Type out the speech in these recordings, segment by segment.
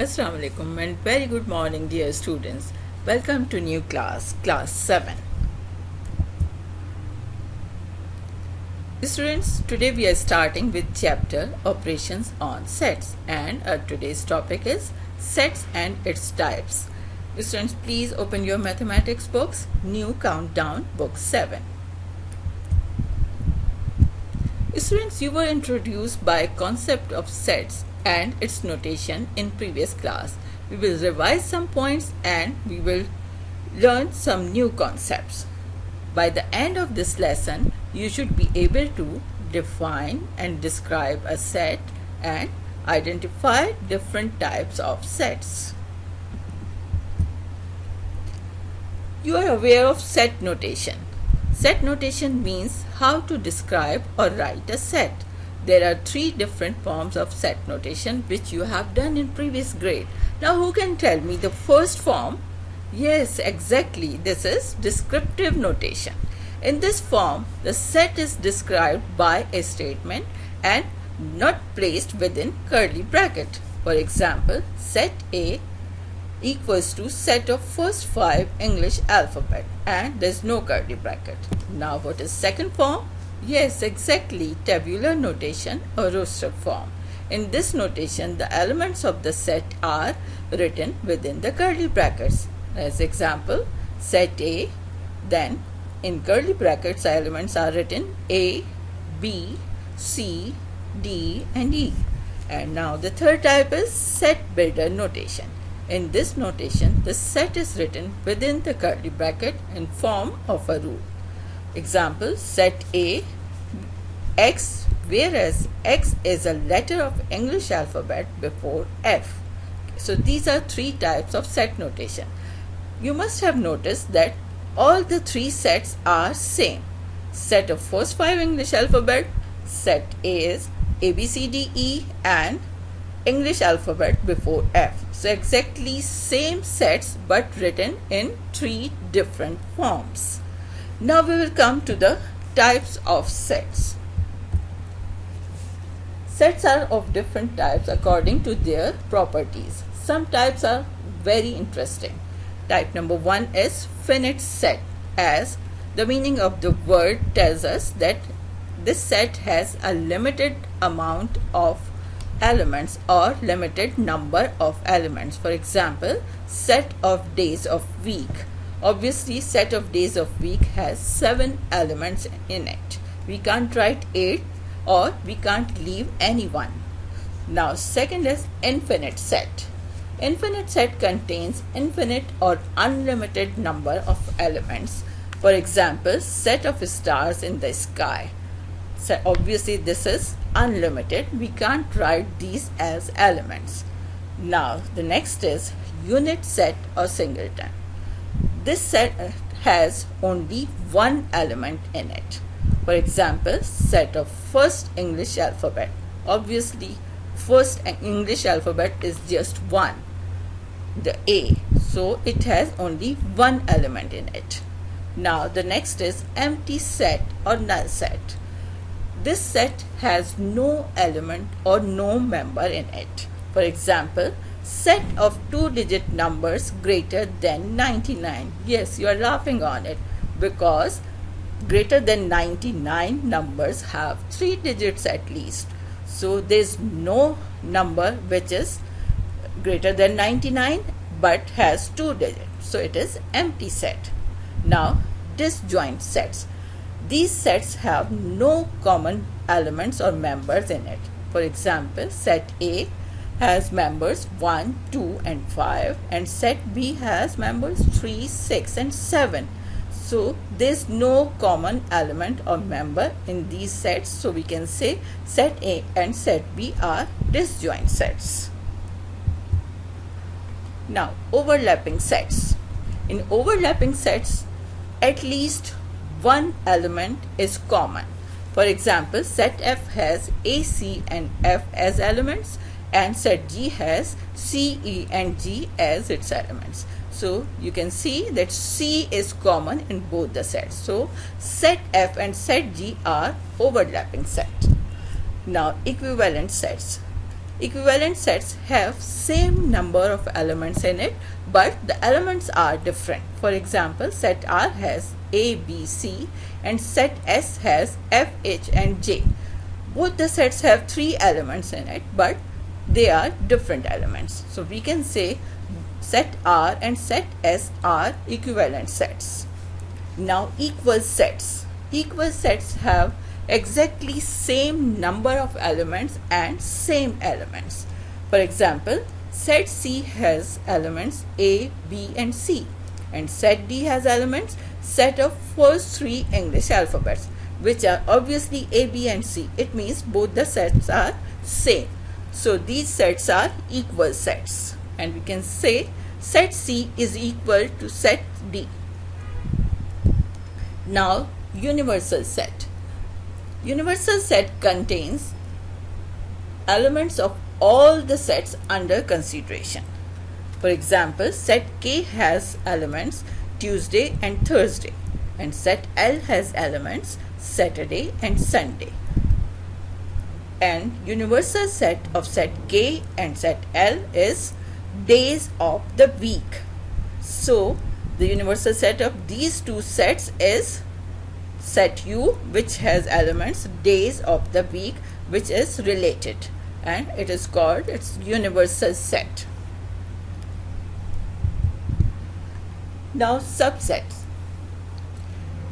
Assalamu alaikum and very good morning dear students. Welcome to new class 7. Students, today we are starting with chapter operations on sets and today's topic is sets and its types. Students, please open your mathematics books, new countdown book 7. Students, you were introduced by concept of sets and its notation in previous class. We will revise some points and we will learn some new concepts. By the end of this lesson, you should be able to define and describe a set and identify different types of sets. You are aware of set notation. Set notation means how to describe or write a set. There are 3 different forms of set notation which you have done in previous grade. Now who can tell me the first form? Yes, exactly. This is descriptive notation. In this form, the set is described by a statement and not placed within curly bracket. For example, set A equals to set of first 5 English alphabet and there is no curly bracket. Now what is second form? Yes, exactly, tabular notation or roster form. In this notation, the elements of the set are written within the curly brackets. As example, set A, then in curly brackets the elements are written A, B, C, D and E. And now the third type is set builder notation. In this notation, the set is written within the curly bracket in form of a rule. Example, set A, X, whereas X is a letter of English alphabet before F. So these are 3 types of set notation. You must have noticed that all the 3 sets are same. Set of first 5 English alphabet, set A is A, B, C, D, E and English alphabet before F. So exactly same sets but written in 3 different forms. Now we will come to the types of sets. Sets are of different types according to their properties. Some types are very interesting. Type number 1 is finite set, as the meaning of the word tells us that this set has a limited amount of elements or limited number of elements. For example, set of days of week. Obviously, set of days of week has 7 elements in it. We can't write 8 or we can't leave any one. Now, second is infinite set. Infinite set contains infinite or unlimited number of elements. For example, set of stars in the sky. So obviously this is unlimited. We can't write these as elements. Now the next is unit set or singleton. This set has only one element in it. For example, set of first English alphabet. Obviously first English alphabet is just one, the A. So it has only one element in it. Now the next is empty set or null set. This set has no element or no member in it. For example, set of 2-digit numbers greater than 99. Yes, you are laughing on it because greater than 99 numbers have 3 digits at least. So there is no number which is greater than 99 but has 2 digits. So it is empty set. Now disjoint sets. These sets have no common elements or members in it. For example, set A has members 1, 2 and 5 and set B has members 3, 6 and 7. So there is no common element or member in these sets. So we can say set A and set B are disjoint sets. Now overlapping sets. In overlapping sets, at least one element is common. For example, set F has A, C and F as elements and set G has C, E and G as its elements. So you can see that C is common in both the sets. So set F and set G are overlapping set. Now equivalent sets. Equivalent sets have same number of elements in it, but the elements are different. For example, set R has A, B, C and set S has F, H and J. Both the sets have 3 elements in it, but they are different elements. So we can say set R and set S are equivalent sets. Now equal sets. Equal sets have exactly same number of elements and same elements. For example, set C has elements A, B and C, and set D has elements set of first 3 English alphabets, which are obviously A, B and C. It means both the sets are same. So these sets are equal sets, and we can say set C is equal to set D. Now universal set. Universal set contains elements of all the sets under consideration. For example, set K has elements Tuesday and Thursday, and set L has elements Saturday and Sunday. And universal set of set K and set L is days of the week. So the universal set of these two sets is set U, which has elements days of the week, which is related, and it is called its universal set. Now subsets.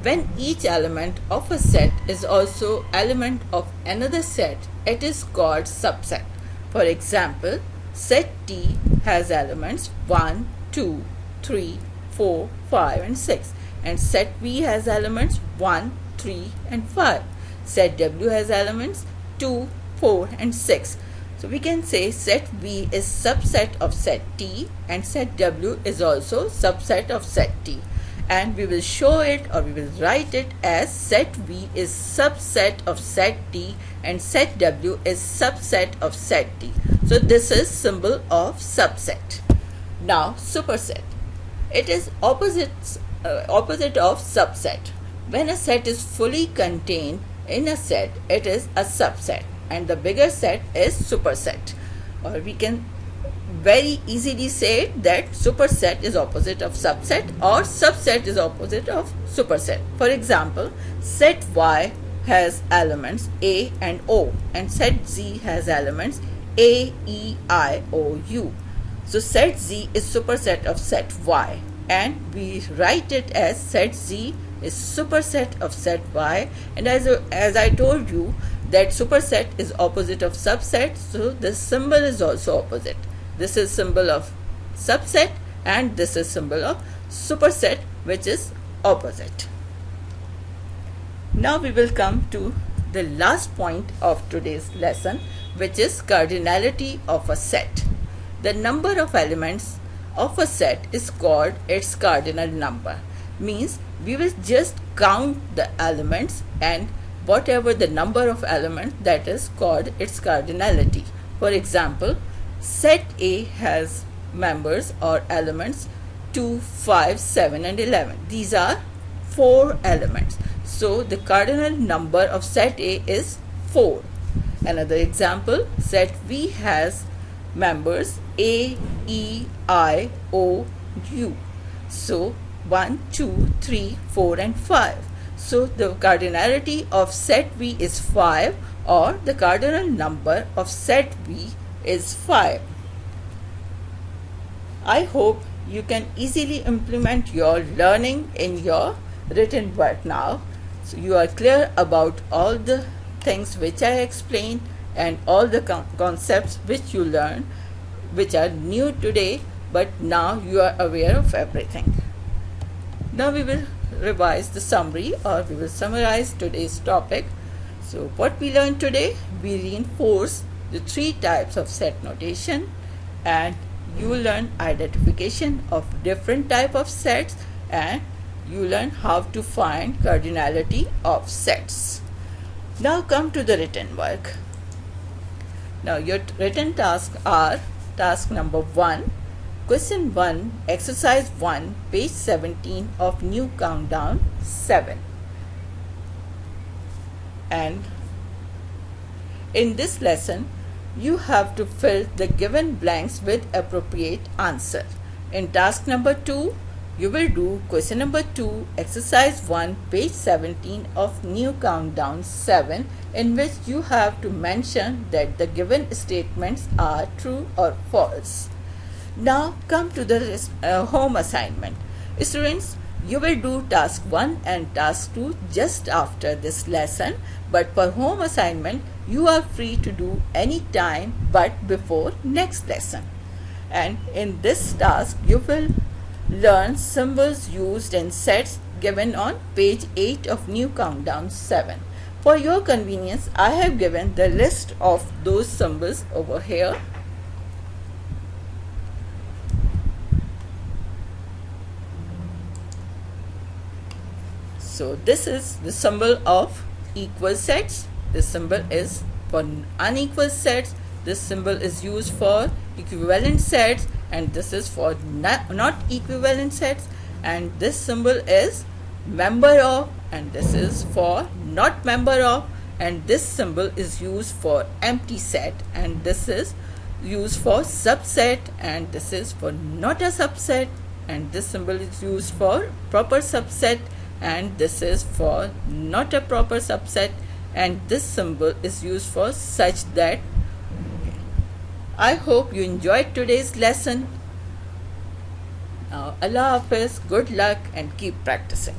When each element of a set is also element of another set, it is called subset. For example, set T has elements 1, 2, 3, 4, 5 and 6, and set V has elements 1, 3 and 5. Set W has elements 2, 4 and 6. So we can say set V is subset of set T and set W is also subset of set T, and we will show it, or we will write it as set V is subset of set T and set W is subset of set T. So this is symbol of subset. Now superset. It is opposite of subset. When a set is fully contained in a set, it is a subset, and the bigger set is superset. Or we can very easily say that superset is opposite of subset, or subset is opposite of superset. For example, set Y has elements A and O, and set Z has elements A, E, I, O, U. So set Z is superset of set Y, and we write it as set Z is superset of set Y. And as I told you that superset is opposite of subset, so this symbol is also opposite. This is symbol of subset and this is symbol of superset, which is opposite. Now we will come to the last point of today's lesson, which is cardinality of a set. The number of elements of a set is called its cardinal number. Means we will just count the elements, and whatever the number of elements, that is called its cardinality. For example, set A has members or elements 2, 5, 7 and 11. These are 4 elements. So the cardinal number of set A is 4. Another example, set V has members A, E, I, O, U. So 1, 2, 3, 4 and 5. So the cardinality of set V is 5, or the cardinal number of set V is 5. I hope you can easily implement your learning in your written work now. So you are clear about all the things which I explained and all the concepts which you learned, which are new today, but now you are aware of everything. Now we will revise the summary, or we will summarize today's topic. So what we learned today, we reinforce the 3 types of set notation, and you learn identification of different type of sets, and you learn how to find cardinality of sets. Now come to the written work. Now your written tasks are: task number 1, question 1, exercise 1, page 17 of new countdown 7. And in this lesson you have to fill the given blanks with appropriate answer. In task number 2, you will do question number 2, exercise 1, page 17 of new countdown 7, in which you have to mention that the given statements are true or false. Now come to the home assignment. Students, you will do task 1 and task 2 just after this lesson, but for home assignment you are free to do any time but before next lesson. And in this task you will learn symbols used in sets given on page 8 of new countdown 7. For your convenience, I have given the list of those symbols over here. So this is the symbol of equal sets. This symbol is for unequal sets. This symbol is used for equivalent sets, and this is for not equivalent sets. And this symbol is member of, and this is for not member of. And this symbol is used for empty set, and this is used for subset, and this is for not a subset. And this symbol is used for proper subset, and this is for not a proper subset, and this symbol is used for such that. I hope you enjoyed today's lesson. Now, Allah Hafiz, good luck and keep practicing.